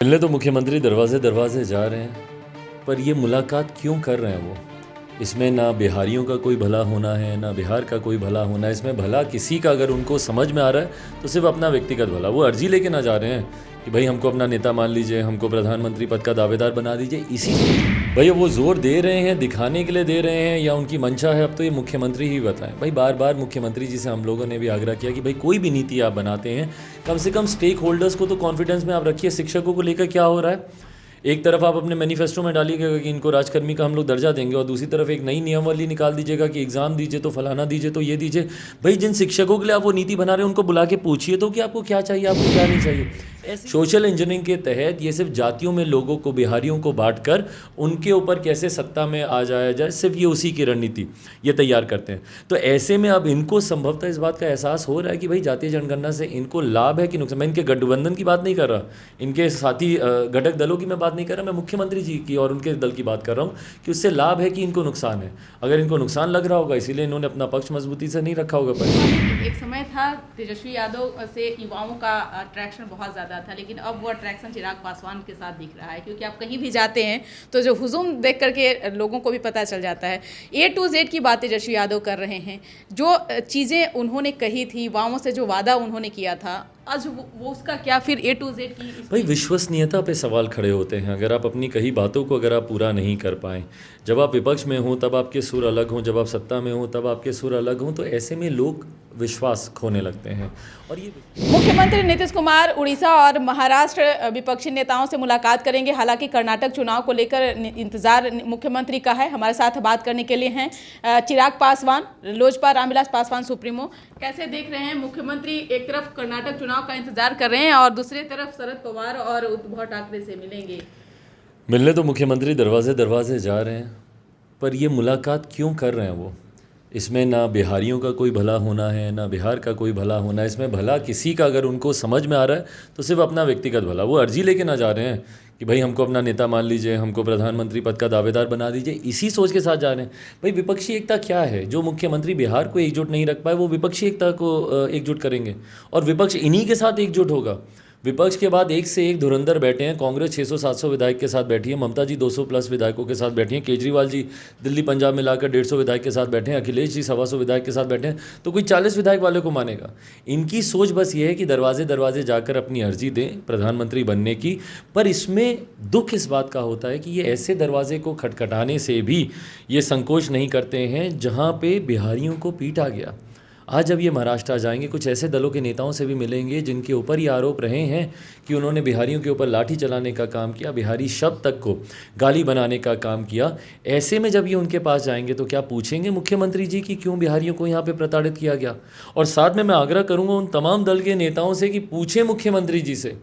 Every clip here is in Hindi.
मिलने तो मुख्यमंत्री दरवाजे दरवाजे जा रहे हैं, पर ये मुलाकात क्यों कर रहे हैं वो? इसमें ना बिहारियों का कोई भला होना है, ना बिहार का कोई भला होना है। इसमें भला किसी का अगर उनको समझ में आ रहा है तो सिर्फ अपना व्यक्तिगत भला। वो अर्जी लेके ना जा रहे हैं कि भाई हमको अपना नेता मान लीजिए, हमको प्रधानमंत्री पद का दावेदार बना दीजिए। इसी भाई वो जोर दे रहे हैं, दिखाने के लिए दे रहे हैं, या उनकी मंशा है, अब तो ये मुख्यमंत्री ही बताएं। भाई बार बार मुख्यमंत्री जी से हम लोगों ने भी आग्रह किया कि भाई कोई भी नीति आप बनाते हैं, कम से कम स्टेक होल्डर्स को तो कॉन्फिडेंस में आप रखिए। शिक्षकों को लेकर क्या हो रहा है, एक तरफ आप अपने मैनिफेस्टो में डालिएगा कि इनको राजकर्मी का हम लोग दर्जा देंगे, और दूसरी तरफ एक नई नियमावली निकाल दीजिएगा कि एग्ज़ाम दीजिए तो फलाना दीजिए तो ये दीजिए। भाई जिन शिक्षकों के लिए आप वो नीति बना रहे हैं उनको बुला के पूछिए तो कि आपको क्या चाहिए, आपको क्या नहीं चाहिए। सोशल इंजीनियरिंग के तहत ये सिर्फ जातियों में लोगों को, बिहारियों को बांटकर उनके ऊपर कैसे सत्ता में आ जाया जाए, सिर्फ ये उसी की रणनीति ये तैयार करते हैं। तो ऐसे में अब इनको संभवतः इस बात का एहसास हो रहा है कि भाई जातीय जनगणना से इनको लाभ है कि नुकसान। मैं इनके गठबंधन की बात नहीं कर रहा, इनके साथी घटक दलों की मैं बात नहीं कर रहा, मैं मुख्यमंत्री जी की और उनके दल की बात कर रहा हूँ कि उससे लाभ है कि इनको नुकसान है। अगर इनको नुकसान लग रहा होगा इसीलिए इन्होंने अपना पक्ष मजबूती से नहीं रखा होगा। एक समय था तेजस्वी यादव से युवाओं का अट्रैक्शन बहुत ज़्यादा था, लेकिन अब वो अट्रैक्शन चिराग पासवान के साथ दिख रहा है, क्योंकि आप कहीं भी जाते हैं तो जो हुजूम देख करके लोगों को भी पता चल जाता है। A to Z की बात तेजस्वी यादव कर रहे हैं, जो चीज़ें उन्होंने कही थी, युवाओं से जो वादा उन्होंने किया था, आज वो उसका क्या फिर A to Z की। भाई विश्वसनीयता पे सवाल खड़े होते हैं। अगर आप अपनी कही बातों को अगर आप पूरा नहीं कर पाएँ, जब आप विपक्ष में हों तब आपके सुर अलग हों, जब आप सत्ता में हों तब आपके सुर अलग हों, तो ऐसे में लोग विश्वास खोने लगते हैं। और ये मुख्यमंत्री नीतीश कुमार उड़ीसा और महाराष्ट्र विपक्षी नेताओं से मुलाकात करेंगे। हालांकि कर्नाटक चुनाव को लेकर इंतजार मुख्यमंत्री का है। हमारे साथ बात करने के लिए हैं चिराग पासवान, लोजपा रामविलास पासवान सुप्रीमो। कैसे देख रहे हैं, मुख्यमंत्री एक तरफ कर्नाटक चुनाव का इंतजार कर रहे हैं और दूसरी तरफ शरद पवार और उद्धव ठाकरे से मिलेंगे। मिलने तो मुख्यमंत्री दरवाजे दरवाजे जा रहे हैं, पर ये मुलाकात क्यों कर रहे हैं वो? इसमें ना बिहारियों का कोई भला होना है, ना बिहार का कोई भला होना है। इसमें भला किसी का अगर उनको समझ में आ रहा है तो सिर्फ अपना व्यक्तिगत भला। वो अर्जी लेके ना जा रहे हैं कि भाई हमको अपना नेता मान लीजिए, हमको प्रधानमंत्री पद का दावेदार बना दीजिए। इसी सोच के साथ जा रहे हैं। भाई विपक्षी एकता क्या है? जो मुख्यमंत्री बिहार को एकजुट नहीं रख पाए वो विपक्षी एकता को एकजुट करेंगे, और विपक्ष इन्हीं के साथ एकजुट होगा। विपक्ष के बाद एक से एक धुरंधर बैठे हैं। कांग्रेस 600-700 विधायक के साथ बैठी है, ममता जी 200 प्लस विधायकों के साथ बैठी हैं, केजरीवाल जी दिल्ली पंजाब मिलाकर 150 विधायक के साथ बैठे हैं, अखिलेश जी 125 विधायक के साथ बैठे हैं। तो कोई 40 विधायक वाले को मानेगा? इनकी सोच बस ये है कि दरवाजे दरवाजे जाकर अपनी अर्जी दें प्रधानमंत्री बनने की। पर इसमें दुख इस बात का होता है कि ये ऐसे दरवाजे को खटखटाने से भी ये संकोच नहीं करते हैं जहाँ पे बिहारियों को पीटा गया। आज जब ये महाराष्ट्र आ जाएंगे, कुछ ऐसे दलों के नेताओं से भी मिलेंगे जिनके ऊपर ये आरोप रहे हैं कि उन्होंने बिहारियों के ऊपर लाठी चलाने का काम किया, बिहारी शब्द तक को गाली बनाने का काम किया। ऐसे में जब ये उनके पास जाएंगे तो क्या पूछेंगे मुख्यमंत्री जी कि क्यों बिहारियों को यहाँ पे प्रताड़ित किया गया? और साथ में मैं आग्रह करूँगा उन तमाम दल के नेताओं से कि पूछें मुख्यमंत्री जी से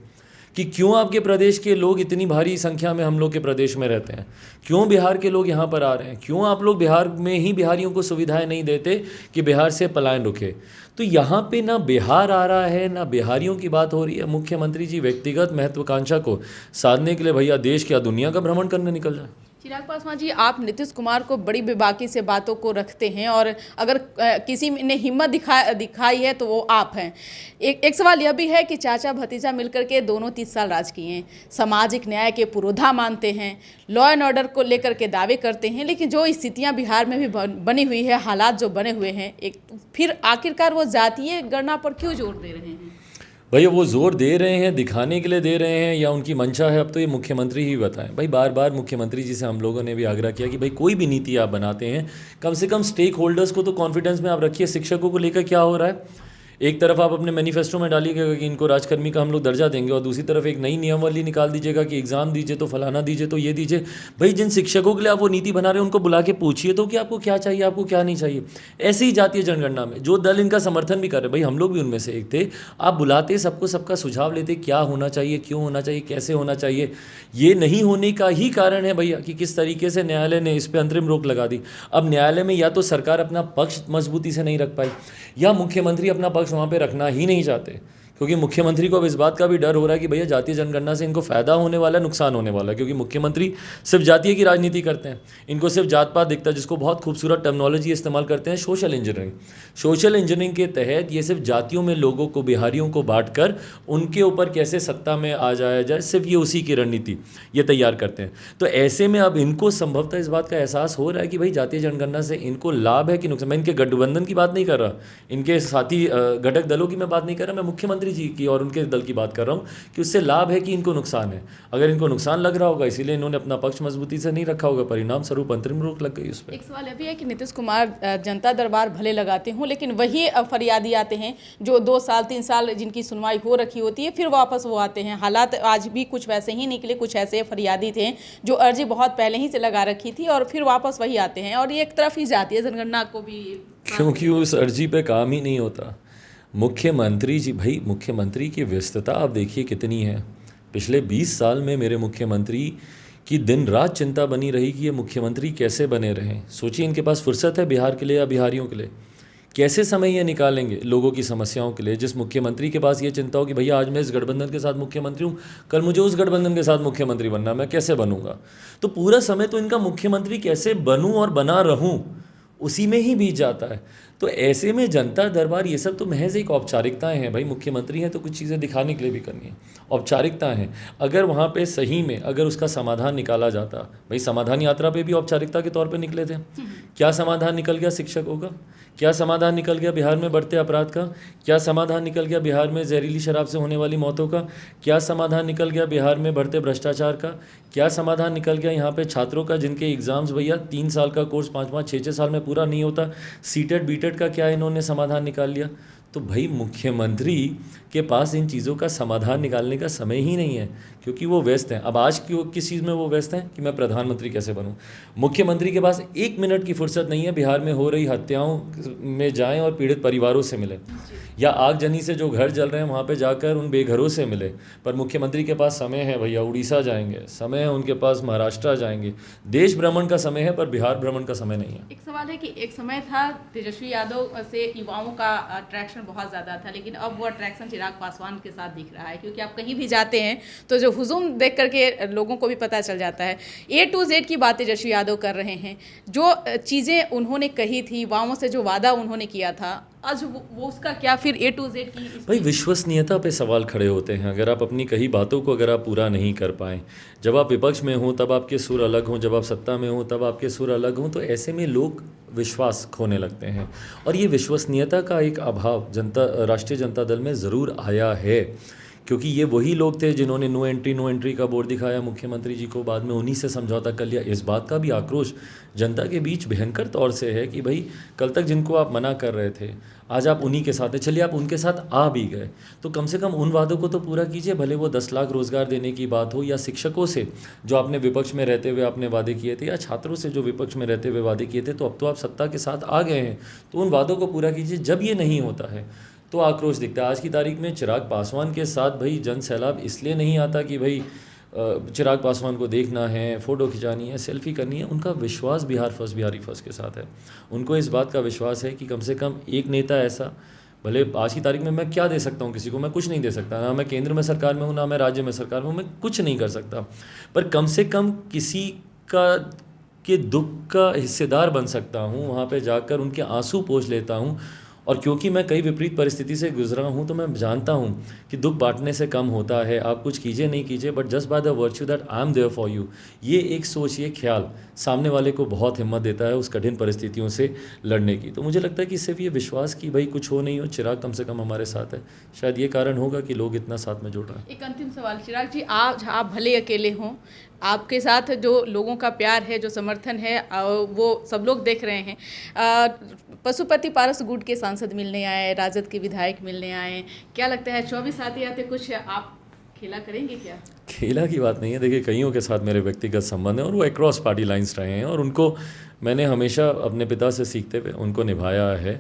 कि क्यों आपके प्रदेश के लोग इतनी भारी संख्या में हम लोग के प्रदेश में रहते हैं, क्यों बिहार के लोग यहाँ पर आ रहे हैं, क्यों आप लोग बिहार में ही बिहारियों को सुविधाएं नहीं देते कि बिहार से पलायन रुके। तो यहाँ पे ना बिहार आ रहा है ना बिहारियों की बात हो रही है। मुख्यमंत्री जी व्यक्तिगत महत्वाकांक्षा को साधने के लिए भैया देश क्या दुनिया का भ्रमण करने निकल जाए। चिराग पासवान जी, आप नीतीश कुमार को बड़ी बेबाकी से बातों को रखते हैं, और अगर किसी ने हिम्मत दिखाई है तो वो आप हैं। एक सवाल यह भी है कि चाचा भतीजा मिलकर के दोनों 30 साल राज किए हैं, सामाजिक न्याय के पुरोधा मानते हैं, लॉ एंड ऑर्डर को लेकर के दावे करते हैं, लेकिन जो स्थितियां बिहार में भी बनी हुई है, हालात जो बने हुए हैं, एक फिर आखिरकार वो जातीय गणना पर क्यों जोर दे रहे हैं? भैया वो जोर दे रहे हैं, दिखाने के लिए दे रहे हैं, या उनकी मंशा है, अब तो ये मुख्यमंत्री ही बताएं। भाई बार बार मुख्यमंत्री जी से हम लोगों ने भी आग्रह किया कि भाई कोई भी नीति आप बनाते हैं, कम से कम स्टेक होल्डर्स को तो कॉन्फिडेंस में आप रखिए। शिक्षकों को लेकर क्या हो रहा है, एक तरफ आप अपने मैनिफेस्टो में डालिएगा कि इनको राजकर्मी का हम लोग दर्जा देंगे, और दूसरी तरफ एक नई नियमावली निकाल दीजिएगा कि एग्ज़ाम दीजिए तो फलाना दीजिए तो ये दीजिए। भाई जिन शिक्षकों के लिए आप वो नीति बना रहे हैं उनको बुला के पूछिए तो कि आपको क्या चाहिए, आपको क्या नहीं चाहिए। ऐसे ही जातीय जनगणना में जो दल इनका समर्थन भी कर रहे हैं, भाई हम लोग भी उनमें से एक थे, आप बुलाते सबको, सबका सुझाव लेते, क्या होना चाहिए, क्यों होना चाहिए, कैसे होना चाहिए। ये नहीं होने का ही कारण है भैया कि किस तरीके से न्यायालय ने इस पर अंतरिम रोक लगा दी। अब न्यायालय में या तो सरकार अपना पक्ष मजबूती से नहीं रख पाई, या मुख्यमंत्री अपना पक्ष वहाँ पर रखना ही नहीं चाहते, क्योंकि मुख्यमंत्री को अब इस बात का भी डर हो रहा है कि भैया जातीय जनगणना से इनको फ़ायदा होने वाला है, नुकसान होने वाला है, क्योंकि मुख्यमंत्री सिर्फ जातीय की राजनीति करते हैं, इनको सिर्फ जात पात दिखता है, जिसको बहुत खूबसूरत टर्मिनोलॉजी इस्तेमाल करते हैं, सोशल इंजीनियरिंग। सोशल इंजीनियरिंग के तहत ये सिर्फ जातियों में लोगों को, बिहारियों को बांट कर उनके ऊपर कैसे सत्ता में आ जाया जाए, सिर्फ ये उसी की रणनीति ये तैयार करते हैं। तो ऐसे में अब इनको संभवतः इस बात का एहसास हो रहा है कि भाई जातीय जनगणना से इनको लाभ है कि नुकसान। मैं इनके गठबंधन की बात नहीं कर रहा, इनके साथी घटक दलों की मैं बात नहीं कर रहा, मैं मुख्यमंत्री जी की और उनके दल की बात कर रहा हूँ कि उससे लाभ है कि इनको नुकसान है। अगर इनको नुकसान लग रहा होगा इसीलिए इन्होंने अपना पक्ष मजबूती से नहीं रखा होगा, परिणाम स्वरूप अंतरिम रोक लग गई उस पर। एक सवाल यह भी है कि नीतीश कुमार जनता दरबार भले लगाते हों, लेकिन वही फरियादी आते हैं जो 2 साल 3 साल जिनकी सुनवाई हो रखी होती है, फिर वापस वो आते हैं। हालात आज भी कुछ वैसे ही निकले, कुछ ऐसे फरियादी थे जो अर्जी बहुत पहले ही से लगा रखी थी और फिर वापस वही आते हैं, और ये एक तरफ ही जातीय जनगणना को भी, क्योंकि उस अर्जी पे काम ही नहीं होता। मुख्यमंत्री जी, भाई मुख्यमंत्री की व्यस्तता आप देखिए कितनी है। पिछले 20 साल में मेरे मुख्यमंत्री की दिन रात चिंता बनी रही कि ये मुख्यमंत्री कैसे बने रहें। सोचिए इनके पास फुर्सत है बिहार के लिए या बिहारियों के लिए, कैसे समय ये निकालेंगे लोगों की समस्याओं के लिए। जिस मुख्यमंत्री के पास ये चिंता हो कि भैया आज मैं इस गठबंधन के साथ मुख्यमंत्री हूँ, कल मुझे उस गठबंधन के साथ मुख्यमंत्री बनना, मैं कैसे बनूंगा। तो पूरा समय तो इनका मुख्यमंत्री कैसे बनूं और बना रहूं उसी में ही बीत जाता है। तो ऐसे में जनता दरबार ये सब तो महज एक औपचारिकताएं हैं। भाई मुख्यमंत्री हैं तो कुछ चीज़ें दिखाने के लिए भी करनी है, औपचारिकताएं हैं। अगर वहाँ पे सही में अगर उसका समाधान निकाला जाता, भाई समाधान यात्रा पे भी औपचारिकता के तौर पे निकले थे, क्या समाधान निकल गया शिक्षकों का, क्या समाधान निकल गया बिहार में बढ़ते अपराध का, क्या समाधान निकल गया बिहार में जहरीली शराब से होने वाली मौतों का, क्या समाधान निकल गया बिहार में बढ़ते भ्रष्टाचार का, क्या समाधान निकल गया यहाँ पे छात्रों का जिनके एग्ज़ाम्स भैया 3 साल का कोर्स 5-5 6-6 साल में पूरा नहीं होता, सीटेट बीटेट का क्या इन्होंने समाधान निकाल लिया। तो भाई मुख्यमंत्री के पास इन चीज़ों का समाधान निकालने का समय ही नहीं है, क्योंकि वो व्यस्त हैं। अब आज क्यों किस चीज़ में वो व्यस्त हैं कि मैं प्रधानमंत्री कैसे बनूं। मुख्यमंत्री के पास 1 मिनट की फुर्सत नहीं है बिहार में हो रही हत्याओं में जाएं और पीड़ित परिवारों से मिलें, या आगजनी से जो घर जल रहे हैं वहाँ पे जाकर उन बेघरों से मिले। पर मुख्यमंत्री के पास समय है भैया उड़ीसा जाएंगे, समय है उनके पास महाराष्ट्र जाएंगे, देश भ्रमण का समय है, पर बिहार भ्रमण का समय नहीं है। एक सवाल है कि एक समय था तेजस्वी यादव से युवाओं का अट्रैक्शन बहुत ज़्यादा था, लेकिन अब वो अट्रैक्शन चिराग पासवान के साथ दिख रहा है, क्योंकि आप कहीं भी जाते हैं तो जो हुजूम देख करके लोगों को भी पता चल जाता है। A to Z की बात तेजस्वी यादव कर रहे हैं, जो चीज़ें उन्होंने कही थी, युवाओं से जो वादा उन्होंने किया था, आज वो उसका क्या फिर A to Z की भाई विश्वसनीयता पे सवाल खड़े होते हैं। अगर आप अपनी कही बातों को अगर आप पूरा नहीं कर पाएँ, जब आप विपक्ष में हों तब आपके सुर अलग हों, जब आप सत्ता में हों तब आपके सुर अलग हों, तो ऐसे में लोग विश्वास खोने लगते हैं। और ये विश्वसनीयता का एक अभाव राष्ट्रीय जनता दल में ज़रूर आया है, क्योंकि ये वही लोग थे जिन्होंने नो एंट्री का बोर्ड दिखाया मुख्यमंत्री जी को, बाद में उन्हीं से समझौता कर लिया। इस बात का भी आक्रोश जनता के बीच भयंकर तौर से है कि भाई कल तक जिनको आप मना कर रहे थे आज आप उन्हीं के साथ हैं, चलिए आप उनके साथ आ भी गए तो कम से कम उन वादों को तो पूरा कीजिए। भले वो 10 लाख रोज़गार देने की बात हो, या शिक्षकों से जो आपने विपक्ष में रहते हुए आपने वादे किए थे, या छात्रों से जो विपक्ष में रहते हुए वादे किए थे, तो अब तो आप सत्ता के साथ आ गए हैं तो उन वादों को पूरा कीजिए। जब ये नहीं होता है तो आक्रोश दिखता है। आज की तारीख में चिराग पासवान के साथ भाई जन सैलाब इसलिए नहीं आता कि भाई चिराग पासवान को देखना है, फ़ोटो खिंचानी है, सेल्फी करनी है। उनका विश्वास बिहार फर्स्ट, बिहारी फर्स्ट के साथ है। उनको इस बात का विश्वास है कि कम से कम एक नेता ऐसा, भले आज की तारीख में मैं क्या दे सकता हूँ किसी को, मैं कुछ नहीं दे सकता, ना मैं केंद्र में सरकार में हूँ ना मैं राज्य में सरकार में हूँ, मैं कुछ नहीं कर सकता, पर कम से कम किसी का के दुख का हिस्सेदार बन सकता हूँ। वहाँ पे जाकर उनके आंसू पोंछ लेता हूँ। और क्योंकि मैं कई विपरीत परिस्थिति से गुजरा हूँ तो मैं जानता हूँ कि दुख बांटने से कम होता है। आप कुछ कीजिए नहीं कीजिए, but just by the virtue that I am there for you, ये एक सोच, ये ख्याल सामने वाले को बहुत हिम्मत देता है उस कठिन परिस्थितियों से लड़ने की। तो मुझे लगता है कि सिर्फ ये विश्वास कि भाई कुछ हो नहीं हो, चिराग कम से कम हमारे साथ है, शायद ये कारण होगा कि लोग इतना साथ में जुड़ रहे हैं। एक अंतिम सवाल चिराग जी, आप भले अकेले हों, आपके साथ जो लोगों का प्यार है, जो समर्थन है, वो सब लोग देख रहे हैं। पशुपति पारस गुट के सांसद मिलने आए, राजद के विधायक मिलने आए, क्या लगता है 24 आते आते कुछ आप खेला करेंगे क्या? खेला की बात नहीं है, देखिए कईयों के साथ मेरे व्यक्तिगत संबंध हैं और वो अक्रॉस पार्टी लाइंस रहे हैं और उनको मैंने हमेशा अपने पिता से सीखते हुए उनको निभाया है।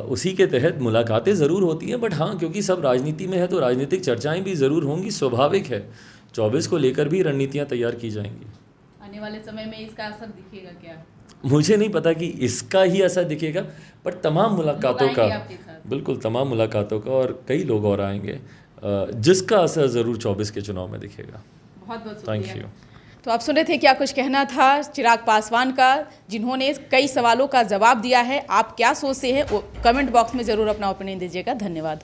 उसी के तहत मुलाकातें ज़रूर होती हैं, बट हाँ क्योंकि सब राजनीति में है तो राजनीतिक चर्चाएं भी ज़रूर होंगी, स्वाभाविक है। 24 को लेकर भी रणनीतियाँ तैयार की जाएंगी। आने वाले समय में इसका असर दिखेगा क्या? मुझे नहीं पता कि इसका ही असर दिखेगा, पर तमाम मुलाकातों लोग का, आएंगे आपके साथ। बिल्कुल तमाम मुलाकातों का, और कई लोग और आएंगे जिसका असर ज़रूर 24 के चुनाव में दिखेगा। बहुत बहुत थैंक शुक्रिया। यू। तो आप सुन रहे थे क्या कुछ कहना था चिराग पासवान का, जिन्होंने कई सवालों का जवाब दिया है। आप क्या सोचते हैं वो कमेंट बॉक्स में ज़रूर अपना ओपिनियन दीजिएगा। धन्यवाद।